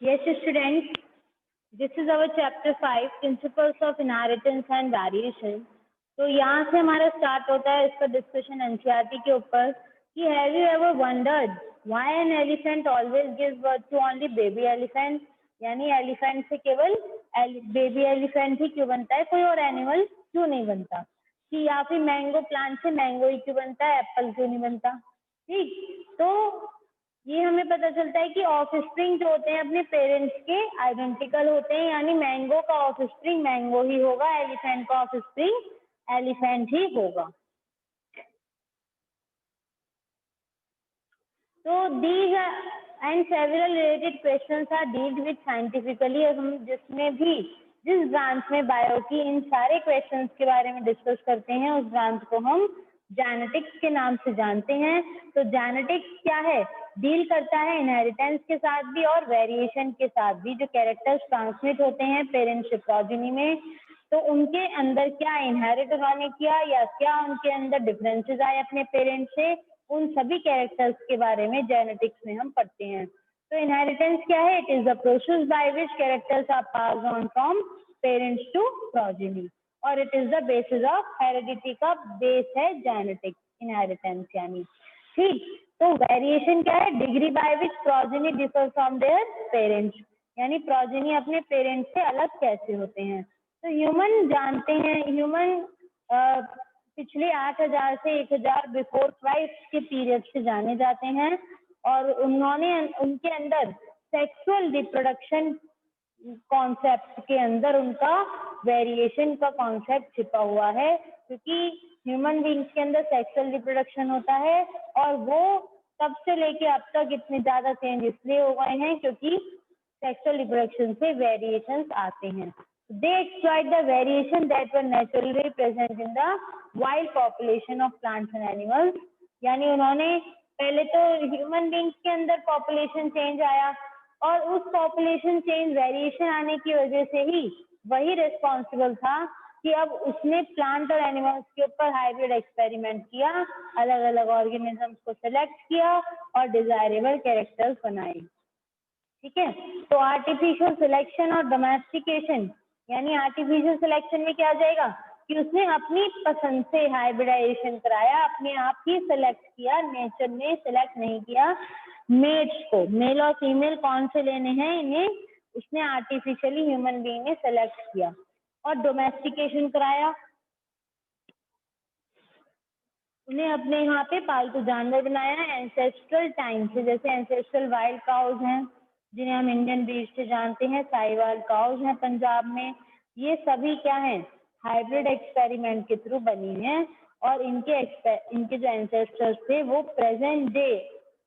Yes, students, this is our chapter 5, Principles of Inheritance and Variation. तो यहाँ से हमारा स्टार्ट होता है इसका डिस्कशन एनसीईआरटी के ऊपर कि have you ever wondered why an elephant always gives birth to only baby elephant, यानी एलिफेंट से केवल बेबी एलिफेंट ही क्यों बनता है, कोई और एनिमल क्यों नहीं बनता, कि या फिर मैंगो प्लांट से मैंगो ही क्यों बनता है, एप्पल क्यों नहीं बनता। ठीक, तो ये हमें पता चलता है कि ऑफस्प्रिंग जो होते हैं अपने पेरेंट्स के आइडेंटिकल होते हैं, यानी मैंगो का ऑफस्प्रिंग मैंगो ही होगा, एलिफेंट का ऑफस्प्रिंग एलिफेंट ही होगा। तो these and several related questions are dealt with scientifically. हम जिस ब्रांच में बायो की इन सारे क्वेश्चंस के बारे में डिस्कस करते हैं उस ब्रांच को हम जेनेटिक्स के नाम से जानते हैं। तो जेनेटिक्स क्या है, डील करता है इनहेरिटेंस के साथ भी और वेरिएशन के साथ भी। जो कैरेक्टर्स ट्रांसमिट होते हैं पेरेंट्स से प्रोजेनी में, तो उनके अंदर क्या इनहेरिट उन्होंने किया या क्या उनके अंदर डिफरेंसेस आए अपने पेरेंट्स से, उन सभी कैरेक्टर्स के बारे में जेनेटिक्स में हम पढ़ते हैं। तो इनहेरिटेंस क्या है, it is the process by which characters are passed on from parents to progeny, और it is the basis of heredity का बेस है जेनेटिक्स, इनहेरिटेंस यानी। ठीक, तो वेरिएशन क्या है, degree by which progeny differ from their parents, यानी progeny अपने पेरेंट्स से अलग कैसे होते हैं। तो ह्यूमन जानते हैं, ह्यूमन पिछले 8000 से 1000 बिफोर क्राइस्ट के पीरियड से जाने जाते हैं, और उनके अंदर सेक्सुअल रिप्रोडक्शन कॉन्सेप्ट के अंदर उनका वेरिएशन का कॉन्सेप्ट छिपा हुआ है, क्योंकि ह्यूमन बींग्स के अंदर सेक्सुअल रिप्रोडक्शन होता है, और वो तब से लेके अब तक इतने ज्यादा चेंज इसलिए हो गए हैं क्योंकि सेक्सुअल रिप्रोडक्शन से वेरिएशंस आते हैं। They exploit the variation that were naturally present in the wild population of plants and animals, यानी उन्होंने पहले तो ह्यूमन बींग्स के अंदर पॉपुलेशन चेंज आया, और उस पॉपुलेशन चेंज वेरिएशन आने की वजह से ही वही रिस्पॉन्सिबल था कि अब उसने प्लांट और एनिमल्स के ऊपर हाइब्रिड एक्सपेरिमेंट किया, अलग अलग ऑर्गेनिजम्स को सिलेक्ट किया और डिजायरेबल कैरेक्टर्स बनाए। ठीक है, तो आर्टिफिशियल सिलेक्शन और डोमेस्टिकेशन, यानी आर्टिफिशियल सिलेक्शन में क्या आ जाएगा कि उसने अपनी पसंद से हाइब्रिडाइजेशन कराया, अपने आप ही सिलेक्ट किया, नेचर ने सिलेक्ट नहीं किया मेट्स को, मेल और फीमेल कौन से लेने हैं इन्हें उसने आर्टिफिशियली ह्यूमन बीइंग ने सेलेक्ट किया। और डोमेस्टिकेशन कराया, उन्हें अपने यहाँ पे पालतू जानवर बनाया एंसेस्ट्रल टाइम से, जैसे एंसेस्ट्रल वाइल्ड काउज हैं जिन्हें हम इंडियन ब्रीड से जानते हैं, साहिवाल काउज हैं पंजाब में, ये सभी क्या हैं, हाइब्रिड एक्सपेरिमेंट के थ्रू बनी हैं, और इनके जो एंसेस्टर्स थे वो प्रेजेंट डे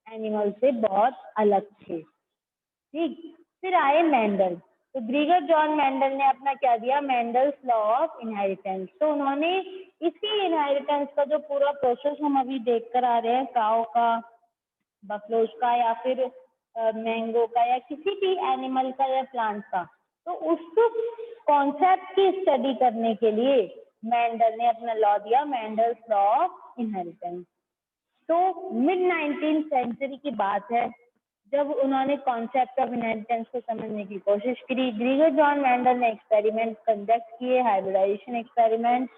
एनिमल से बहुत अलग थे। ठीक, फिर आए मेंडल। तो ग्रीगर जॉन मेंडल ने अपना क्या दिया, मेंडल्स लॉ ऑफ इनहेरिटेंस। तो उन्होंने इसी इनहेरिटेंस का जो पूरा प्रोसेस हम अभी देख कर आ रहे हैं, काऊ का, बफलोज का, या फिर मैंगो का, या किसी भी एनिमल का या प्लांट का, तो उस कॉन्सेप्ट की स्टडी करने के लिए मेंडल ने अपना लॉ दिया, मेंडल्स लॉ ऑफ इनहेरिटेंस। तो मिड 19th सेंचुरी की बात है जब उन्होंने कॉन्सेप्ट ऑफ इनहेरिटेंस को समझने की कोशिश की। ग्रीगर जॉन मेंडल ने एक्सपेरिमेंट कंडक्ट किए, हाइब्रिडाइजेशन एक्सपेरिमेंट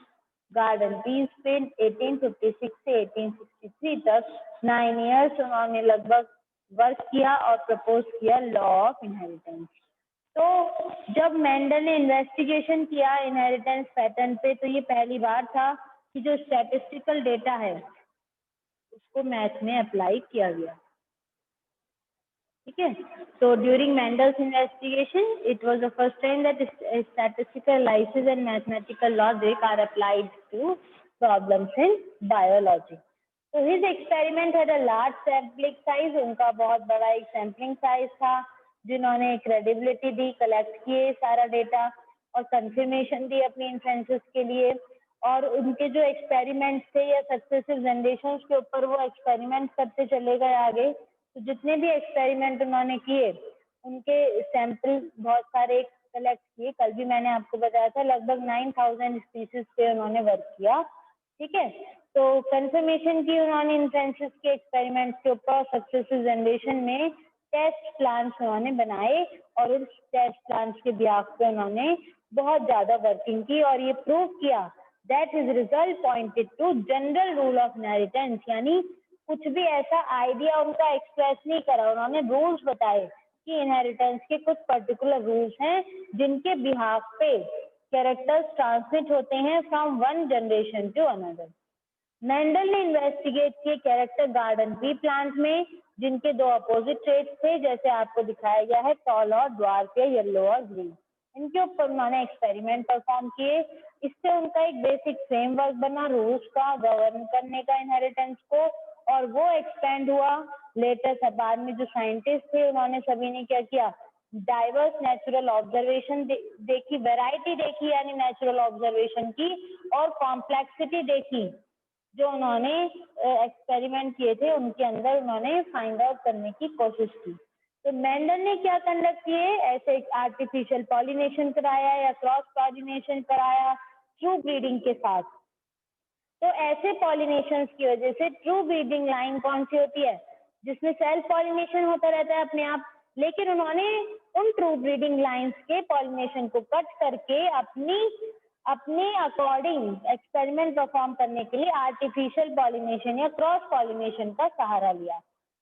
गार्डन पीस पे 1856 से 1863 तक 9 इयर्स उन्होंने लगभग वर्क किया और प्रपोज किया लॉ ऑफ इनहेरिटेंस। तो जब मेंडल ने इन्वेस्टिगेशन किया इनहेरिटेंस पैटर्न पे, तो ये पहली बार था कि जो स्टैटिस्टिकल डेटा है उसको मैथ में अप्लाई किया गया। ठीक है, तो during Mendel's investigation it was the first time that statistical analysis and mathematical logic are applied to problems in biology. तो his experiment had a large sampling size, उनका बहुत बड़ा एक सैम्पलिंग साइज था, जिन्होंने क्रेडिबिलिटी दी, कलेक्ट किए सारा data और कंफर्मेशन दी अपनी इन्फ्लुएंसेस के लिए, और उनके जो एक्सपेरिमेंट थे या सक्सेसिव जनरेशन के ऊपर वो एक्सपेरिमेंट करते चले गए आगे। तो जितने भी एक्सपेरिमेंट उन्होंने किए उनके सैंपल बहुत सारे कलेक्ट किए, कल भी मैंने आपको बताया था लगभग 9000 स्पीसीज पे उन्होंने वर्क किया। ठीक है, तो कंफर्मेशन की उन्होंने इन्फ्लुएंसेस के एक्सपेरिमेंट के ऊपर सक्सेसिव जनरेशन में टेस्ट प्लान्स उन्होंने बनाए और उस टेस्ट प्लान्स के बिहाफ पे उन्होंने बहुत ज्यादा वर्किंग की और ये प्रूव किया that his result pointed to general rule of inheritance, यानी कुछ भी ऐसा आइडिया उनका एक्सप्रेस नहीं करा, उन्होंने रूल्स बताए कि इनहेरिटेंस के कुछ पर्टिकुलर रूल्स हैं जिनके बिहाफ पे कैरेक्टर्स ट्रांसमिट होते हैं from one generation to another. Mendel ने इन्वेस्टिगेट किए कैरेक्टर गार्डन ट्री प्लांट में जिनके दो अपोजिट ट्रेट्स थे, जैसे आपको दिखाया गया है टॉल और ड्वार्फ या येलो और ग्रीन। इनके ऊपर उन्होंने एक्सपेरिमेंट परफॉर्म किए, इससे उनका एक बेसिक फ्रेमवर्क बना रूल्स का गवर्न करने का इनहेरिटेंस को, और वो एक्सपेंड हुआ लेटर। सब बाद में जो साइंटिस्ट थे उन्होंने सभी ने क्या किया, डाइवर्स नेचुरल ऑब्जर्वेशन देखी, वैरायटी देखी यानी नेचुरल ऑब्जर्वेशन की, और कॉम्प्लेक्सिटी देखी जो उन्होंने एक्सपेरिमेंट किए थे उनके अंदर उन्होंने फाइंड आउट करने की कोशिश की। तो मेंडल ने क्या कंडक्ट किए, ऐसे आर्टिफिशियल पॉलिनेशन कराया या क्रॉस पॉलिनेशन कराया ट्रू ब्रीडिंग के साथ। तो ऐसे पॉलिनेशन की वजह से ट्रू ब्रीडिंग लाइन कौन सी होती है, जिसमें सेल्फ पॉलिनेशन होता रहता है अपने आप, लेकिन उन्होंने उन ट्रू ब्रीडिंग लाइंस के पॉलिनेशन को कट करके अपने अकॉर्डिंग एक्सपेरिमेंट परफॉर्म करने के लिए आर्टिफिशियल पॉलिनेशन या क्रॉस पॉलिनेशन का सहारा लिया।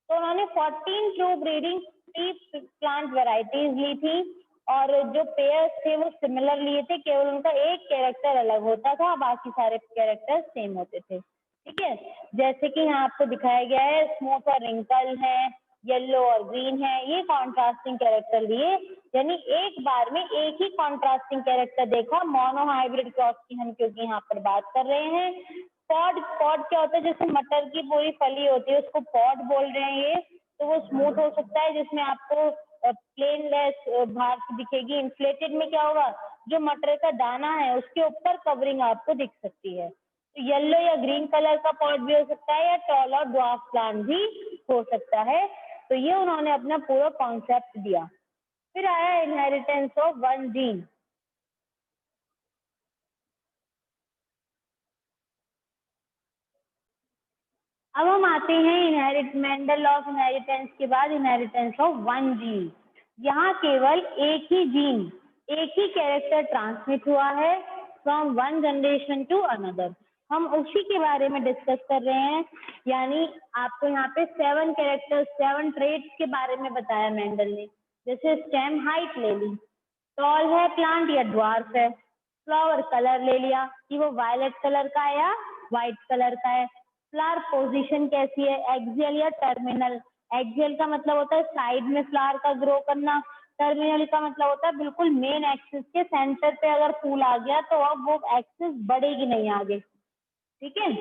तो उन्होंने 14 true breeding tree plant varieties ली थी और जो पेयर्स थे वो सिमिलर लिए थे, केवल उनका एक कैरेक्टर अलग होता था, बाकी सारे कैरेक्टर सेम होते थे। ठीक है, जैसे कि यहाँ आपको दिखाया गया है स्मूथ और रिंकल है, येलो और ग्रीन है, ये कॉन्ट्रास्टिंग कैरेक्टर लिए, यानी एक बार में एक ही कॉन्ट्रास्टिंग कैरेक्टर देखा। मोनो हाइब्रिड क्रॉस की हम क्योंकि यहाँ पर बात कर रहे हैं। पॉड क्या होता है, जैसे मटर की पूरी फली होती है उसको पॉड बोल रहे हैं ये, तो वो स्मूथ हो सकता है जिसमें आपको प्लेन लेस बाहर से दिखेगी। इन्फ्लेटेड में क्या होगा, जो मटर का दाना है उसके ऊपर कवरिंग आपको दिख सकती है। तो येलो या ग्रीन कलर का पॉट भी हो सकता है या टॉल और ड्वार्फ प्लांट भी हो सकता है। तो ये उन्होंने अपना पूरा कॉन्सेप्ट दिया। फिर आया इनहेरिटेंस ऑफ वन जीन। अब हम आते हैं मेंडल लॉ ऑफ इनहेरिटेंस के बाद इनहेरिटेंस ऑफ वन जीन। यहाँ केवल एक ही जीन, एक ही कैरेक्टर ट्रांसमिट हुआ है from one generation to another. हम उसी के बारे में डिस्कस कर रहे हैं, यानी आपको यहाँ पे 7 कैरेक्टर्स 7 ट्रेट्स के बारे में बताया मेंडल ने। जैसे स्टेम हाइट ले ली, टॉल है प्लांट या ड्वार्फ है, फ्लावर कलर ले लिया कि वो वायलेट कलर का है या व्हाइट कलर का है, फ्लावर पोजीशन कैसी है, एक्सियल या टर्मिनल। एक्सियल का मतलब होता है साइड में फ्लावर का ग्रो करना, टर्मिनल का मतलब होता है बिल्कुल मेन एक्सिस के सेंटर पे अगर फूल आ गया तो अब वो एक्सिस बढ़ेगी नहीं आगे। ठीक है,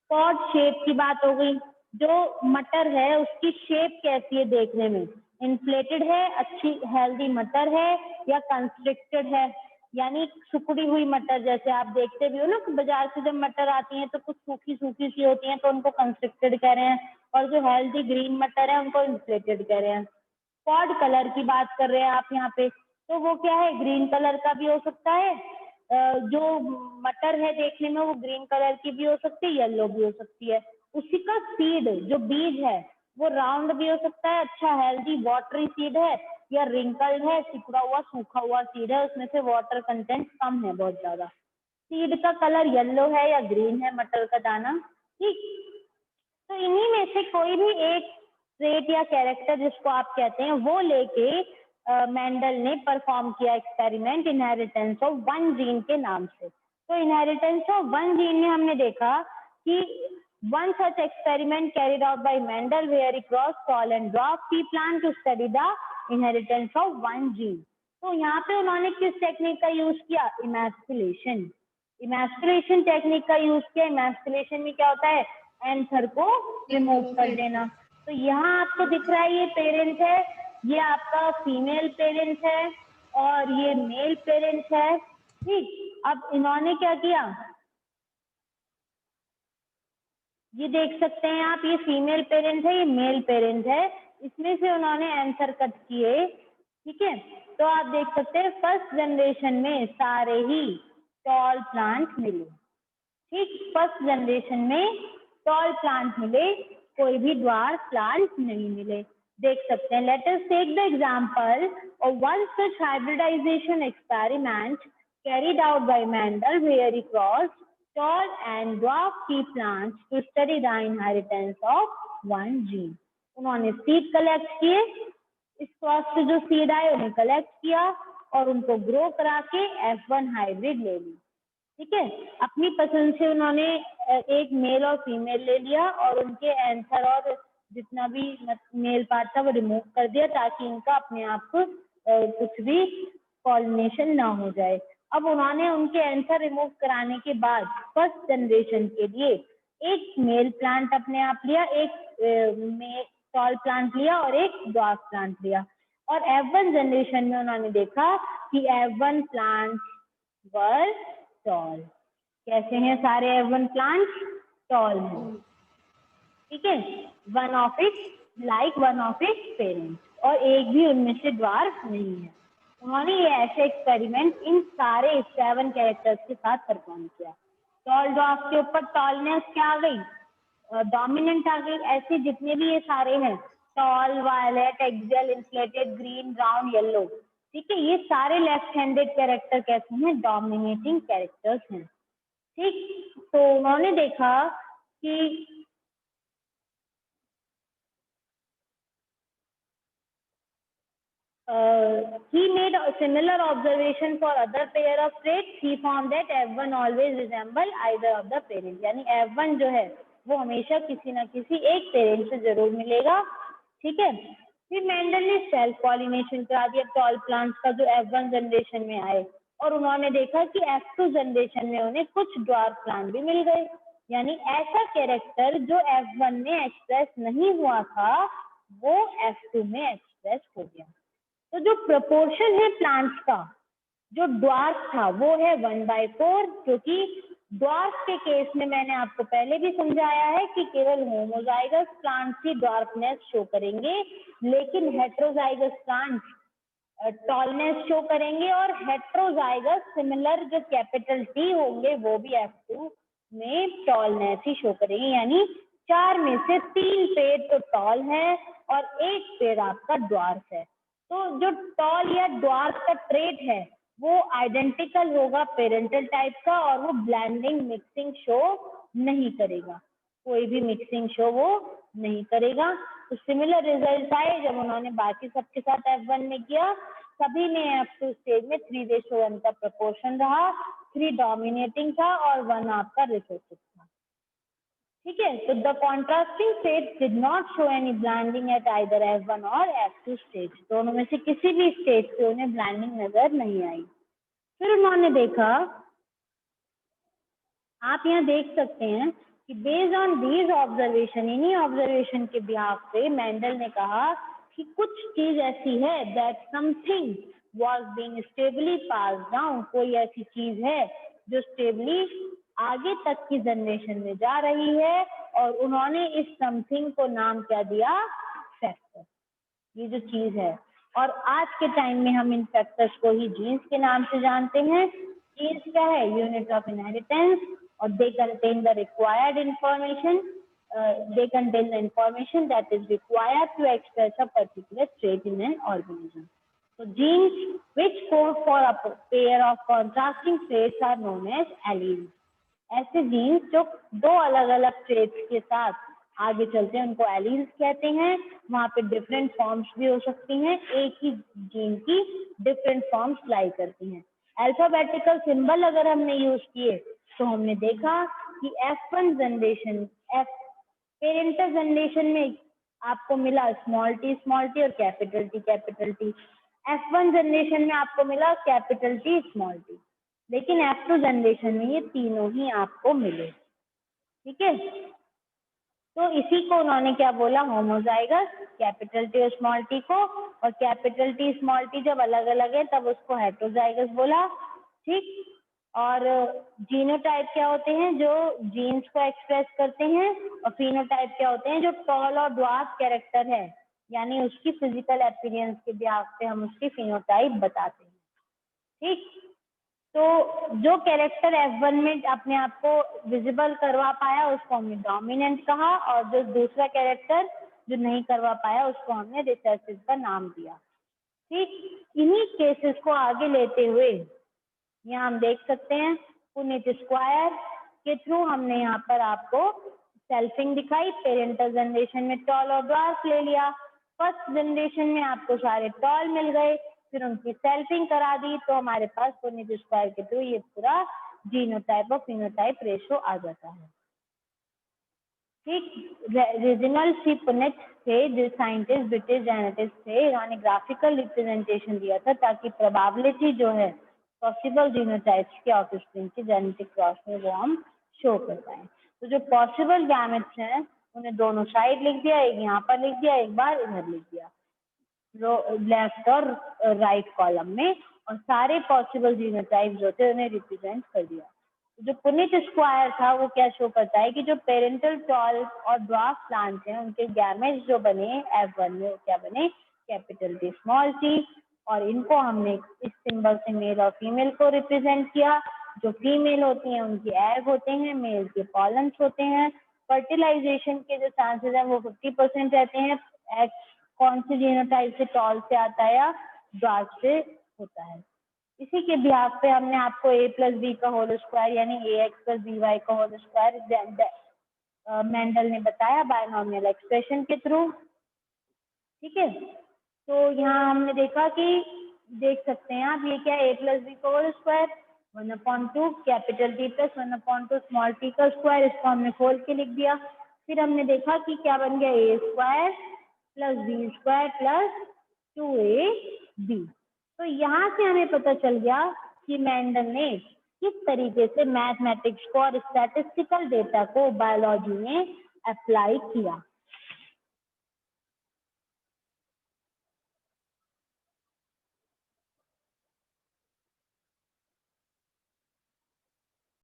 पॉट शेप की बात हो गई, जो मटर है उसकी शेप कैसी है देखने में, इन्फ्लेटेड है, अच्छी हेल्दी मटर है या कंस्ट्रिक्टेड है, यानी सुखड़ी हुई मटर। जैसे आप देखते भी हो ना बाजार से जब मटर आती हैं तो कुछ सूखी सूखी सी होती हैं तो उनको कंस्ट्रिक्टेड कह रहे हैं, और जो हेल्दी ग्रीन मटर है उनको इन्फ्लेटेड कह रहे हैं। पॉड कलर की बात कर रहे हैं आप यहाँ पे, तो वो क्या है, ग्रीन कलर का भी हो सकता है, जो मटर है देखने में वो ग्रीन कलर की भी हो सकती है, येलो भी हो सकती है। उसी का सीड जो बीज है वो राउंड भी हो सकता है, अच्छा हेल्दी वाटरी सीड है, या रिंकल है, सिकुड़ा हुआ सूखा हुआ सीड है, उसमें से वाटर कंटेंट कम है बहुत ज्यादा। सीड का कलर येलो है या ग्रीन है, मटर का दाना। ठीक, तो इन्हीं में से कोई भी एक ट्रेट या कैरेक्टर जिसको आप कहते हैं वो लेके मेंडल ने परफॉर्म किया experiment inheritance of one gene के नाम से। तो इनहेरिटेंस ऑफ वन जीन में हमने देखा कि one such experiment carried out by Mendel where he cross tall and dwarf tree plant to study the inheritance of one gene. तो यहाँ पे उन्होंने किस टेक्निक का यूज किया, इमैस्कुलेशन। इमैस्कुलेशन टेक्निक का यूज किया। इमैस्कुलेशन में क्या होता है, एंथर को रिमूव कर देना। तो यहाँ आपको दिख रहा है ये पेरेंट है, ये आपका फीमेल पेरेंट है और ये मेल पेरेंट है। ठीक, अब इन्होंने क्या किया, ये देख सकते हैं आप, ये फीमेल पेरेंट है, ये मेल पेरेंट है, इसमें से उन्होंने आंसर कट किए। ठीक है, तो आप देख सकते हैं फर्स्ट जनरेशन में सारे ही टॉल प्लांट मिले। ठीक, फर्स्ट जनरेशन में टॉल प्लांट मिले, कोई भी ड्वार्फ प्लांट नहीं मिले। देख सकते हैं। Let us take the example of one such hybridization experiment carried out by Mendel, where he crossed tall and dwarf tea plants to study the inheritance of one gene. उन्होंने seed collect किए, इस cross से जो seed आए उन्हें collect किया और उनको ग्रो करा के F1 हाइब्रिड ले ली। ठीक है, अपनी पसंद से उन्होंने एक मेल और फीमेल ले लिया और उनके एंथर और जितना भी मेल पार्ट था वो रिमूव कर दिया ताकि इनका अपने आप कुछ भी पॉलिनेशन ना हो जाए। अब उन्होंने उनके एंथर रिमूव कराने के बाद फर्स्ट जनरेशन के लिए एक मेल प्लांट अपने आप लिया, एक टॉल प्लांट लिया और एक ड्वार्फ प्लांट लिया, और F1 जनरेशन में उन्होंने देखा कि F1 प्लांट वर टॉल। कैसे हैं सारे F1 प्लांट्स? टॉल हैं। ठीक है, one of its like one of its parents, और एक भी उनमें से ड्वार्फ नहीं है। उन्होंने ये ऐसे एक्सपेरिमेंट इन सारे 7 कैरेक्टर्स के साथ परफॉर्म किया। टॉल ड्वार्फ के ऊपर टॉलनेस क्या आ गई? डोमिनेंट आ गई। ऐसे जितने भी ये सारे हैं, tall, violet, axial, inflated, green, brown, yellow, ठीक है, ये सारे लेफ्ट हैंडेड कैरेक्टर कैसे हैं? डोमिनेटिंग कैरेक्टर्स हैं। ठीक, तो उन्होंने देखा कि he made a similar observation for other pair of traits. He found that F1 always resemble either of the parents. यानी F1 जो है वो हमेशा किसी ना किसी एक पेरेंट से जरूर मिलेगा। ठीक है, फिर मेंडल ने सेल्फ पॉलिनेशन करा दिया टॉल प्लांट्स का जो F1 जनरेशन में आए, और उन्होंने देखा कि F2 जनरेशन में उन्हें कुछ ड्वार्फ प्लांट भी मिल गए। यानी ऐसा कैरेक्टर जो F1 में एक्सप्रेस नहीं हुआ था वो F2 में एक्सप्रेस हो गया। तो जो प्रोपोर्शन है प्लांट्स का, जो ड्वार्फ था वो है 1/4, क्योंकि ड्वार्फ के केस में मैंने आपको पहले भी समझाया है कि केवल होमोजाइगस प्लांट्स ही ड्वार्फनेस शो करेंगे, लेकिन हेट्रोजाइगस प्लांट्स टॉलनेस शो करेंगे, और हेट्रोजाइगस सिमिलर जो कैपिटल टी होंगे वो भी F2 में टॉलनेस ही शो करेंगे। यानी 4 में से 3 पेड़ तो टॉल है और एक पेड़ आपका ड्वार्फ है। तो जो टॉल या ड्वार्फ का ट्रेट है वो आइडेंटिकल होगा पेरेंटल टाइप का, और वो ब्लेंडिंग मिक्सिंग शो नहीं करेगा, कोई भी मिक्सिंग शो वो नहीं करेगा। तो सिमिलर रिजल्ट आए जब उन्होंने बाकी सबके साथ F1 में किया, सभी में F2 स्टेज में 3:1 का प्रपोर्शन रहा, 3 डोमिनेटिंग था और 1 आपका रिसेसिव था। ठीक है, तो the contrasting state did not show any blending at either F1 और F2 स्टेज। दोनों में से किसी भी स्टेज पे उन्हें ब्लैंडिंग नजर नहीं आई। फिर उन्होंने देखा, आप यहाँ देख सकते हैं कि बेस्ड ऑन दीज ऑब्जर्वेशन, इन्हीं ऑब्जर्वेशन के बिहाफ पे मेंडल ने कहा कि कुछ चीज ऐसी है that something was being stably pass down, कोई ऐसी चीज है जो स्टेबली आगे तक की जनरेशन में जा रही है, और उन्होंने इस समथिंग को नाम क्या दिया? फैक्टर। ये जो चीज है, और आज के टाइम में हम इन फैक्टर्स को ही जीन्स के नाम से जानते हैं। जीन्स क्या है? यूनिट ऑफ इनहेरिटेंस, और they contain the required information, they contain the information that is required to express a particular trait in an organism. So genes which code for a pair of contrasting traits are known as alleles. ऐसे jeans जो 2 अलग अलग traits के साथ आगे चलते हैं उनको एलील्स कहते हैं। वहां पे डिफरेंट फॉर्म्स भी हो सकती हैं, एक ही जीन की डिफरेंट फॉर्म्स लाई करती हैं। अल्फाबेटिकल सिंबल अगर हमने यूज किए तो हमने देखा कि F1 जनरेशन, पेरेंटल जनरेशन में आपको मिला स्मॉल टी और कैपिटल टी। F1 जनरेशन में आपको मिला कैपिटल टी, स्मॉल टी, लेकिन F2 जनरेशन में ये तीनों ही आपको मिले। ठीक है, तो इसी को उन्होंने क्या बोला? होमोजाइगस, कैपिटल टी और स्मॉल टी को, और कैपिटल टी स्मॉल टी जब अलग अलग है तब उसको हेट्रोजाइगस बोला। ठीक, और जीनोटाइप क्या होते हैं? जो जीन्स को एक्सप्रेस करते हैं, और फिनोटाइप क्या होते हैं? जो टॉल और ड्वार्फ कैरेक्टर है, यानी उसकी फिजिकल अपीयरेंस के बिहाफ पे हम उसकी फिनोटाइप बताते हैं। ठीक, तो जो कैरेक्टर F1 में अपने आप को विजिबल करवा पाया उसको हमने डोमिनेंट कहा, और जो दूसरा कैरेक्टर जो नहीं करवा पाया उसको हमने रिसेसिव का नाम दिया। ठीक, इन्हीं केसेस को आगे लेते हुए यहाँ हम देख सकते हैं पुनीत स्क्वायर के थ्रू हमने यहाँ पर आपको सेल्फिंग दिखाई। पेरेंटल जनरेशन में टॉल और ड्वार्फ ले लिया, फर्स्ट जनरेशन में आपको सारे टॉल मिल गए, फिर उनकी सेल्फिंग करा दी, तो हमारे पास पुनीत स्क्वायर के थ्रू ये पूरा जीनोटाइप और फिनोटाइप रेशो आ जाता है। ठीक, रीजनल सी पुनीत थे जो साइंटिस्ट ब्रिटिश जेनेटिस्ट थे, इन्होंने ग्राफिकल रिप्रेजेंटेशन दिया था ताकि प्रोबेबिलिटी जो है पॉसिबल जीनोटाइप्स के ऑफस्प्रिंग की जेनेटिक क्रॉस में वो हम शो कर पाए। तो जो पॉसिबल गैमेट्स हैं उन्हें दोनों साइड लिख दिया, एक यहाँ पर लिख दिया, एक बार इधर लिख दिया, लेफ्ट और राइट कॉलम में, और सारे पॉसिबल जीनोटाइप्स जो थे उन्हें रिप्रेजेंट कर दिया। जो पुनीत स्क्वायर था वो क्या शो करता है कि जो पेरेंटल टॉल और ड्वार्फ प्लांट्स हैं उनके गैमेट्स जो बने F1 में वो क्या बने, कैपिटल T स्मॉल t, और इनको हमने इस सिंबल से मेल और फीमेल को रिप्रेजेंट किया। जो फीमेल होती हैं उनके एग होते हैं, मेल के पॉलन्स होते हैं। फर्टिलाइजेशन के जो चांसेस हैं वो 50% रहते हैं। एग कौन से जीनोटाइप से, टॉल से आता है या ड्वार्फ से होता है। इसी के बिहाफ पे हमने आपको a प्लस बी का होल स्क्वायर यानी ax प्लस by का होल स्क्वायर मेंडल ने बताया बायनॉमियल एक्सप्रेशन के थ्रू। ठीक है, तो यहाँ हमने देखा कि देख सकते हैं आप ये क्या है, a प्लस बी का whole square 1/2 capital T plus 1/2 small t का स्क्वायर, इसको हमने खोल के लिख दिया। फिर हमने देखा कि क्या बन गया, a square plus b square plus 2ab। तो यहाँ से हमें पता चल गया कि मेंडल ने किस तरीके से मैथमेटिक्स को और स्टैटिस्टिकल डेटा को बायोलॉजी में अप्लाई किया।